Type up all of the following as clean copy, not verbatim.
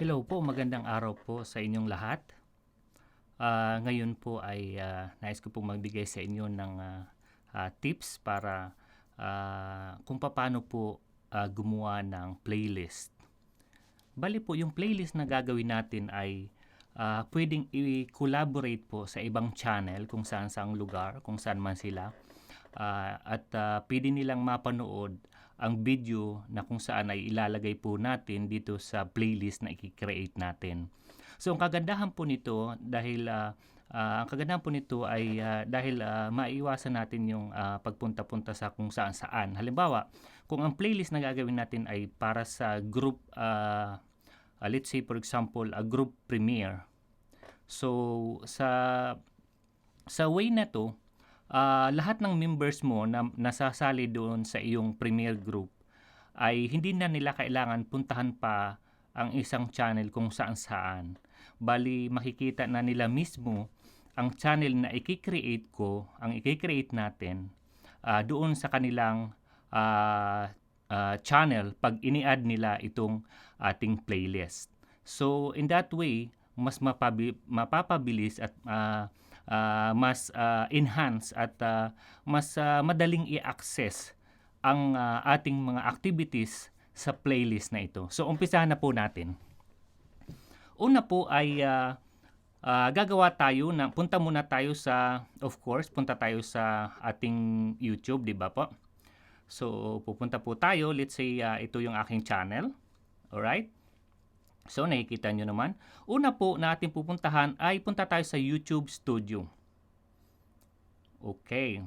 Hello po, magandang araw po sa inyong lahat. Ngayon po ay nais ko pong magbigay sa inyo ng tips para kung paano po gumawa ng playlist. Bali po, yung playlist na gagawin natin ay pwedeng i-collaborate po sa ibang channel kung saan saang lugar, kung saan man sila. At pwede nilang mapanood ang video na kung saan ay ilalagay po natin dito sa playlist na i-create natin. So ang kagandahan po nito ay dahil maiiwasan natin yung pagpunta-punta sa kung saan-saan. Halimbawa, kung ang playlist na gagawin natin ay para sa group, let's say for example, a group premiere. So sa way na to, lahat ng members mo na nasasali doon sa iyong premier group ay hindi na nila kailangan puntahan pa ang isang channel kung saan-saan. Bali, makikita na nila mismo ang channel na ang i-create natin doon sa kanilang channel pag ini-add nila itong ating playlist. So, in that way, mas mapapabilis at mas enhance at mas madaling i-access ang ating mga activities sa playlist na ito. So, umpisahan na po natin. Una po ay punta muna tayo punta tayo sa ating YouTube, di ba po? So, pupunta po tayo, let's say ito yung aking channel. Alright? So, nakikita nyo naman. Una po na ating pupuntahan ay punta tayo sa YouTube Studio. Okay.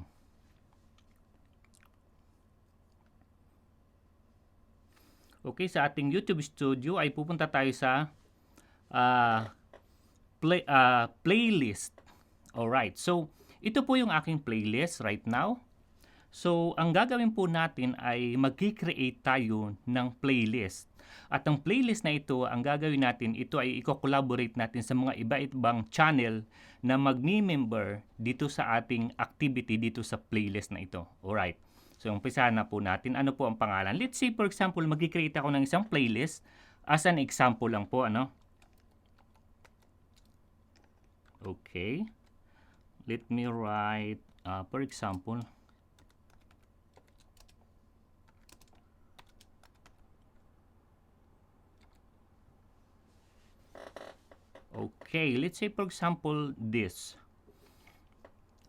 Okay, sa ating YouTube Studio ay pupunta tayo sa playlist. Alright, so ito po yung aking playlist right now. So, ang gagawin po natin ay mag-create tayo ng playlist. At ang playlist na ito, ang gagawin natin, ito ay i-collaborate natin sa mga iba-ibang channel na magmi-member dito sa ating activity dito sa playlist na ito. Alright. So, umpisahan na po natin. Ano po ang pangalan? Let's say, for example, mag-create ako ng isang playlist. As an example lang po, ano? Okay. Let me write, for example, okay, let's say for example this.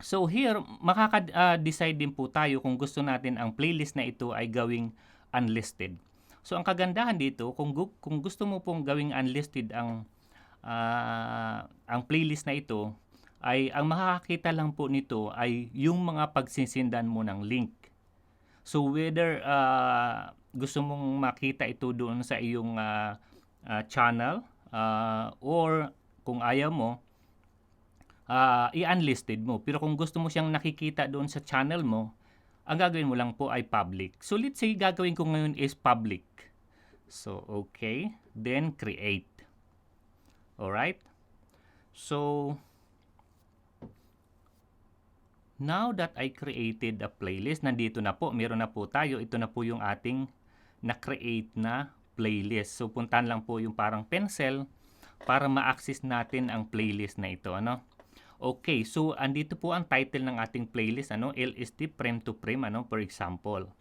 So here, makaka-decide din po tayo kung gusto natin ang playlist na ito ay gawing unlisted. So ang kagandahan dito, kung gusto mo pong gawing unlisted ang playlist na ito, ay ang makakakita lang po nito ay yung mga pagsisindan mo ng link. So whether gusto mong makita ito doon sa iyong channel, or kung ayaw mo, i-unlisted mo. Pero kung gusto mo siyang nakikita doon sa channel mo, ang gagawin mo lang po ay public. So let's say gagawin ko ngayon is public. So okay, then create. Alright? So now that I created a playlist, nandito na po, meron na po tayo. Ito na po yung ating na-create na playlist. So puntahan lang po yung parang pencil para ma-access natin ang playlist na ito, ano? Okay, so andito po ang title ng ating playlist, ano? LST Frame to Frame, ano? For example.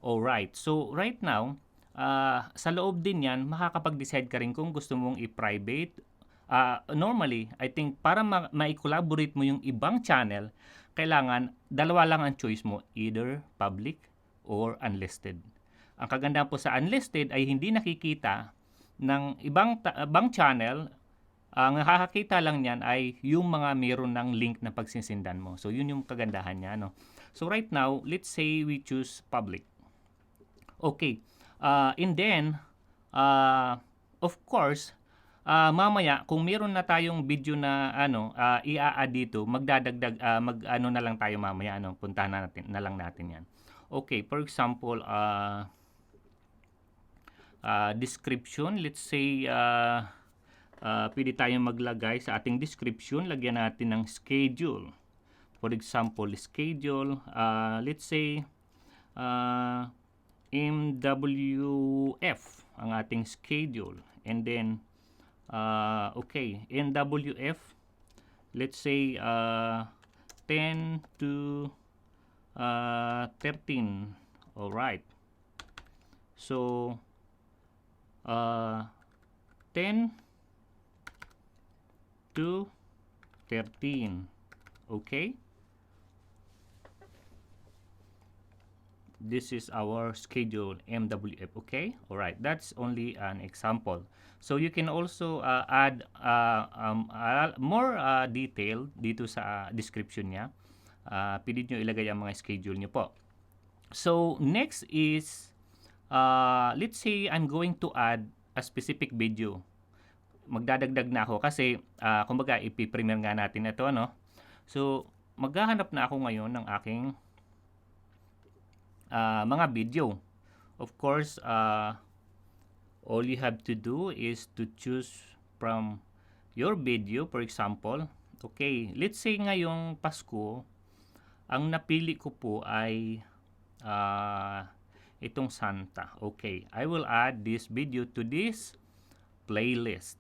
Alright, so right now, sa loob din yan, makakapag-decide ka rin kung gusto mong i-private. Normally, I think para ma-collaborate mo yung ibang channel, kailangan dalawa lang ang choice mo, either public or unlisted. Ang kagandahan po sa unlisted ay hindi nakikita ng ibang channel. Ang nakakakita lang niyan ay yung mga meron ng link na pagsisindan mo. So, yun yung kagandahan niya, no? So, right now, let's say we choose public. Okay. And then, of course, mamaya, kung meron na tayong video na i-add dito, magdadagdag, mag-ano na lang tayo mamaya, puntahan na lang natin yan. Okay, for example, description, let's say, pwede tayong maglagay sa ating description, lagyan natin ng schedule. For example, schedule, let's say, MWF ang ating schedule. And then, Okay, NWF, let's say 10 to 13. All right. So 10 to 13. Okay? This is our schedule MWF. Okay? All right. That's only an example. So you can also add more detail dito sa description niya. Pwede nyo ilagay ang mga schedule nyo po. So next is let's say I'm going to add a specific video. Magdadagdag na ako kasi kumbaga ipi-premiere nga natin ito, no? So maghahanap na ako ngayon ng aking mga video. Of course, all you have to do is to choose from your video. For example, okay, let's say ngayong Pasko, ang napili ko po ay itong Santa. Okay, I will add this video to this playlist.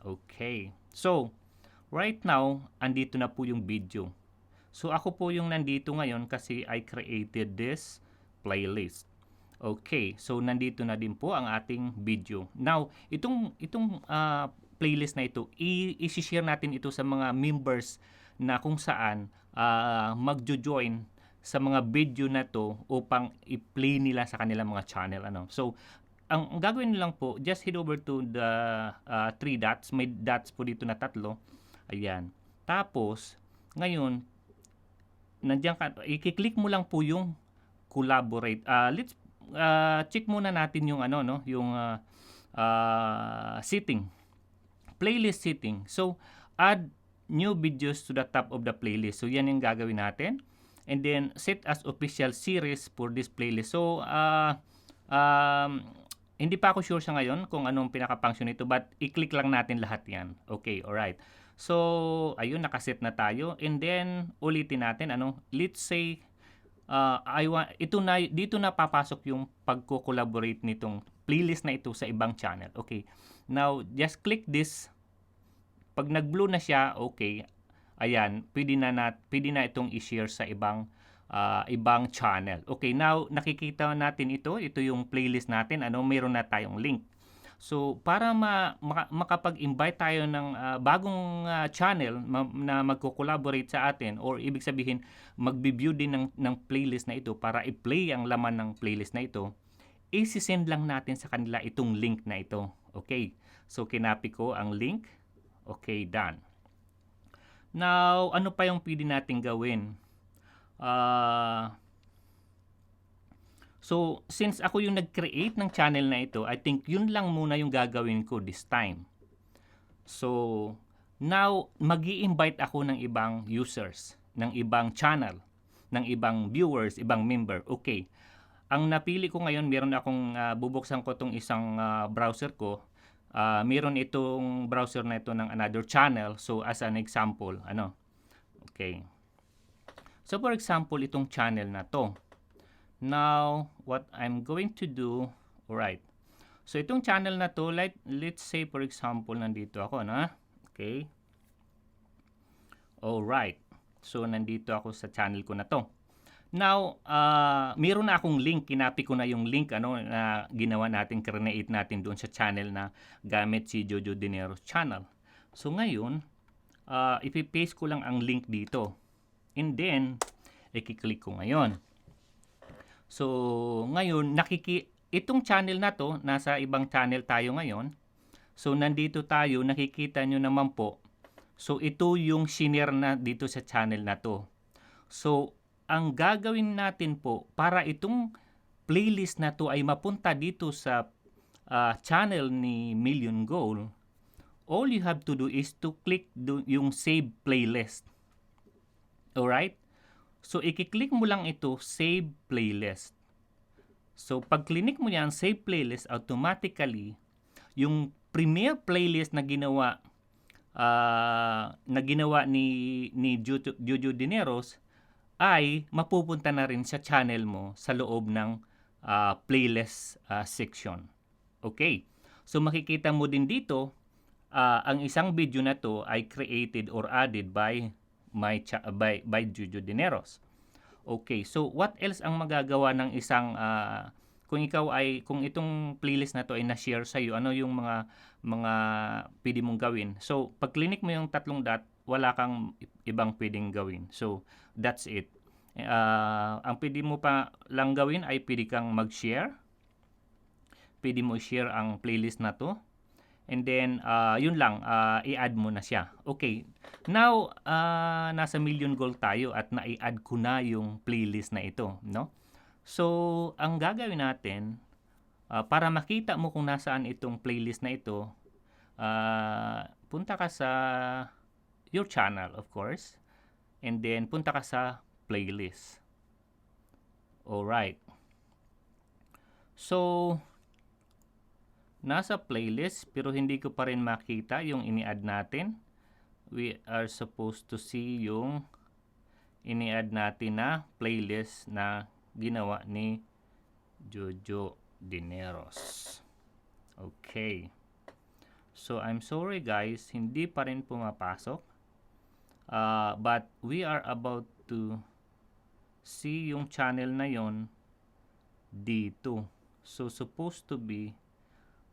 Okay, so right now, andito na po yung video. So ako po yung nandito ngayon kasi I created this playlist. Okay, so nandito na din po ang ating video. Now, itong playlist na ito, i-share natin ito sa mga members na kung saan magjo-join sa mga video na to upang i-play nila sa kanilang mga channel. So, ang gagawin lang po, just head over to the 3 dots. May dots po dito na 3. Ayan. Tapos, ngayon, nandiyan ka, i-click mo lang po yung collaborate. Let's check muna natin yung yung setting. Playlist setting. So, add new videos to the top of the playlist. So, yan yung gagawin natin. And then, set as official series for this playlist. So, hindi pa ako sure sa ngayon kung anong pinaka-function nito, but i-click lang natin lahat yan. Okay, alright. So, ayun, nakaset na tayo. And then, ulitin natin, let's say, dito na papasok yung pagko-collaborate nitong playlist na ito sa ibang channel. Okay. Now, just click this. Pag nag-blue na siya, okay. Ayan, pwede na itong i-share sa ibang channel. Okay, now nakikita natin ito yung playlist natin, mayroon na tayong link. So, para makapag-invite tayo ng bagong channel na magko-collaborate sa atin, or ibig sabihin, magbi-view din ng playlist na ito para i-play ang laman ng playlist na ito, isi-send lang natin sa kanila itong link na ito. Okay, so kinopy ko ang link. Okay, done. Now, ano pa yung pwede natin gawin? So, since ako yung nag-create ng channel na ito, I think yun lang muna yung gagawin ko this time. So, now, mag-i-invite ako ng ibang users, ng ibang channel, ng ibang viewers, ibang member. Okay. Ang napili ko ngayon, meron akong bubuksan ko itong isang browser ko. Meron itong browser na ito ng another channel. So, as an example, okay. So, for example, itong channel na to. Now, what I'm going to do, alright. So, itong channel na to, let's say, for example, nandito ako, okay. Alright. So, nandito ako sa channel ko na to. Now, meron na akong link. Kinopy ko na yung link na ginawa natin, create natin doon sa channel na gamit si Jojo Dinero's channel. So, ngayon, ipipaste ko lang ang link dito. And then, i-click ko ngayon. So, ngayon, itong channel na to, nasa ibang channel tayo ngayon. So, nandito tayo, nakikita nyo naman po. So, ito yung shinare na dito sa channel na to. So, ang gagawin natin po, para itong playlist na to ay mapunta dito sa channel ni Million Goal, all you have to do is to click yung Save Playlist. Alright? So, i-click mo lang ito, Save Playlist. So, pag click mo yan, Save Playlist, automatically, yung premier playlist na ginawa ni Jojo Dineros ay mapupunta na rin sa channel mo sa loob ng playlist section. Okay. So, makikita mo din dito, ang isang video na to ay created or added by by Jojo Dineros. Okay, so what else ang magagawa ng isang kung itong playlist na to ay na-share sa iyo, ano yung mga pwede mong gawin? So, pag click mo yung tatlong dot, wala kang ibang pwedeng gawin. So, that's it. Ang pwede mo pa lang gawin ay pwede kang mag-share. Pwede mo share ang playlist na to. And then, yun lang, i-add mo na siya. Okay. Now, nasa million goal tayo at na-i-add ko na yung playlist na ito, no? So, ang gagawin natin, para makita mo kung nasaan itong playlist na ito, punta ka sa your channel, of course. And then, punta ka sa playlist. Alright. So, nasa playlist pero hindi ko pa rin makita yung ini-add natin. We are supposed to see yung ini-add natin na playlist na ginawa ni Jojo Dineros. Okay. So, I'm sorry guys, hindi pa rin pumapasok. But we are about to see yung channel na yon dito. So, supposed to be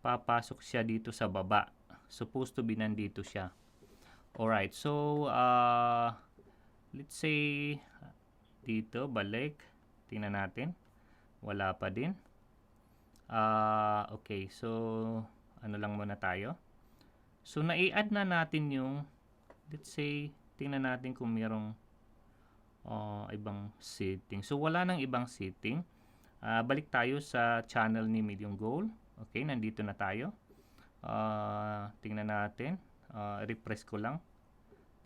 papasok siya dito sa baba. Supposed to be nandito siya. Alright, so let's say dito, balik. Tingnan natin. Wala pa din. Okay, so ano lang muna tayo. So nai-add na natin yung, let's say, tingnan natin kung mayroong ibang setting. So wala nang ibang setting. Balik tayo sa channel ni Million Goal. Okay, nandito na tayo. Tingnan natin. Refresh ko lang.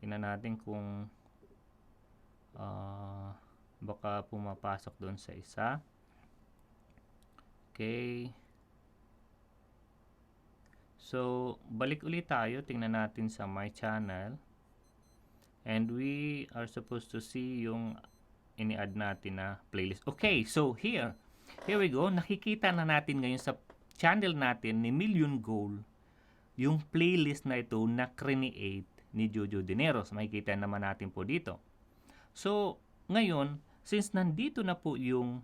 Tingnan natin kung baka pumapasok doon sa isa. Okay. So, balik ulit tayo. Tingnan natin sa my channel. And we are supposed to see yung ini-add natin na playlist. Okay, so here we go. Nakikita na natin ngayon sa channel natin ni Million Goal yung playlist na ito na create ni Jojo Dineros. Makikita naman natin po dito. So, ngayon, since nandito na po yung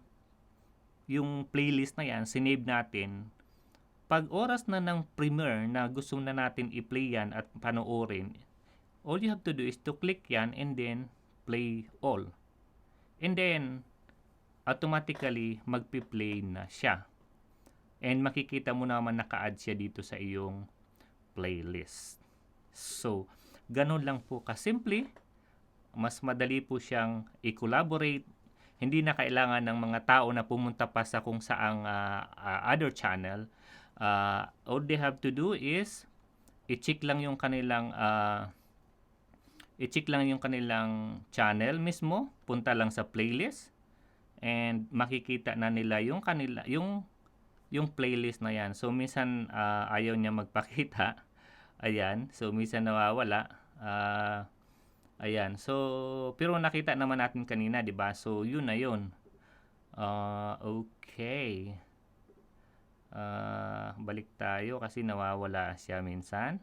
playlist na yan, sinave natin, pag oras na ng premiere na gusto na natin i-play yan at panoorin, all you have to do is to click yan and then play all. And then, automatically, magpi-play na siya. And makikita mo naman naka-add siya dito sa iyong playlist. So, ganun lang po kasimple. Mas madali po siyang i-collaborate. Hindi na kailangan ng mga tao na pumunta pa sa kung saang other channel. All they have to do is i-check lang yung kanilang channel mismo. Punta lang sa playlist. And makikita na nila yung playlist na yan. So, minsan ayaw niya magpakita. Ayan. So, minsan nawawala. Ayan. So, pero nakita naman natin kanina, di ba? So, yun na yun. Okay. Balik tayo kasi nawawala siya minsan.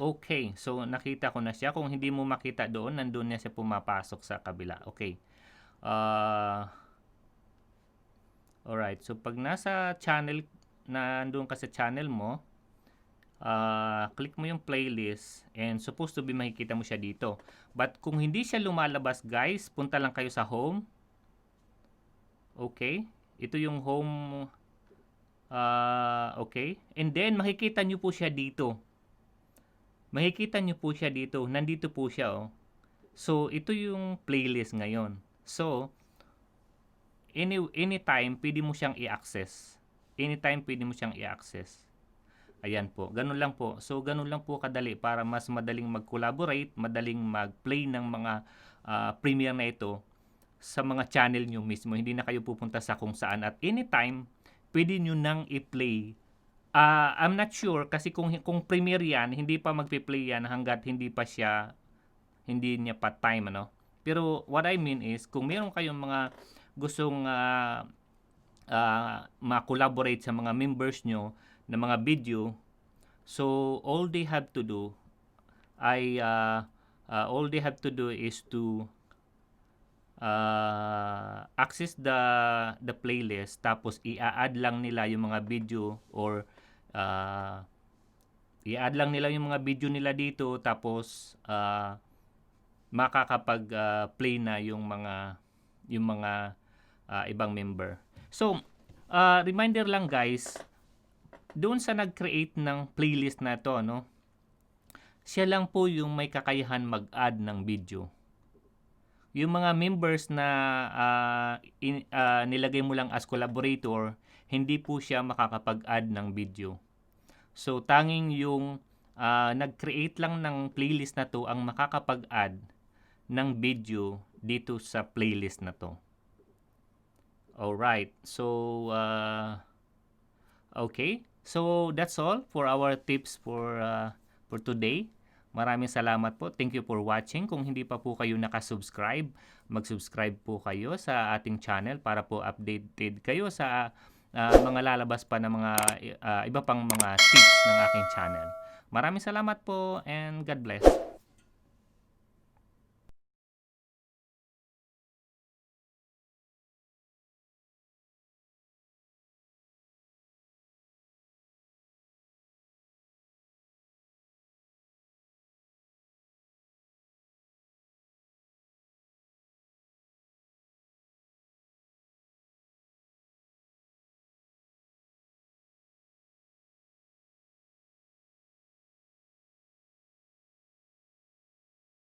Okay, so nakita ko na siya. Kung hindi mo makita doon, nandun niya siya pumapasok sa kabila. Okay. Alright, so pag nasa channel, nandun ka sa channel mo, click mo yung playlist and supposed to be makikita mo siya dito. But kung hindi siya lumalabas guys, punta lang kayo sa home. Okay, ito yung home. Okay, and then makikita nyo po siya dito. Makikita nyo po siya dito. Nandito po siya, oh. So, ito yung playlist ngayon. So, anytime, pwede mo siyang i-access. Anytime, pwede mo siyang i-access. Ayan po. Ganun lang po. So, ganun lang po kadali para mas madaling mag-collaborate, madaling mag-play ng mga premiere na ito sa mga channel nyo mismo. Hindi na kayo pupunta sa kung saan. At anytime, pwede nyo nang i-play. I'm not sure kasi kung premiere yan, hindi pa magpi-play yan hanggat hindi niya pa time, ano. Pero what I mean is, kung meron kayong mga gustong ma-collaborate sa mga members nyo na mga video, so all they have to do is to access the playlist, tapos i-add lang nila yung mga video, or i-add lang nila yung mga video nila dito, tapos makakapag-play na yung mga ibang member. So, reminder lang guys, doon sa nag-create ng playlist na to, no, siya lang po yung may kakayahan mag-add ng video. Yung mga members na nilagay mo lang as collaborator, hindi po siya makakapag-add ng video. So, tanging yung nag-create lang ng playlist na to ang makakapag-add ng video dito sa playlist na to. Alright. So, okay. So, that's all for our tips for today. Maraming salamat po. Thank you for watching. Kung hindi pa po kayo nakasubscribe, mag-subscribe po kayo sa ating channel para po updated kayo sa mga lalabas pa na mga iba pang mga tips ng aking channel. Maraming salamat po and God bless.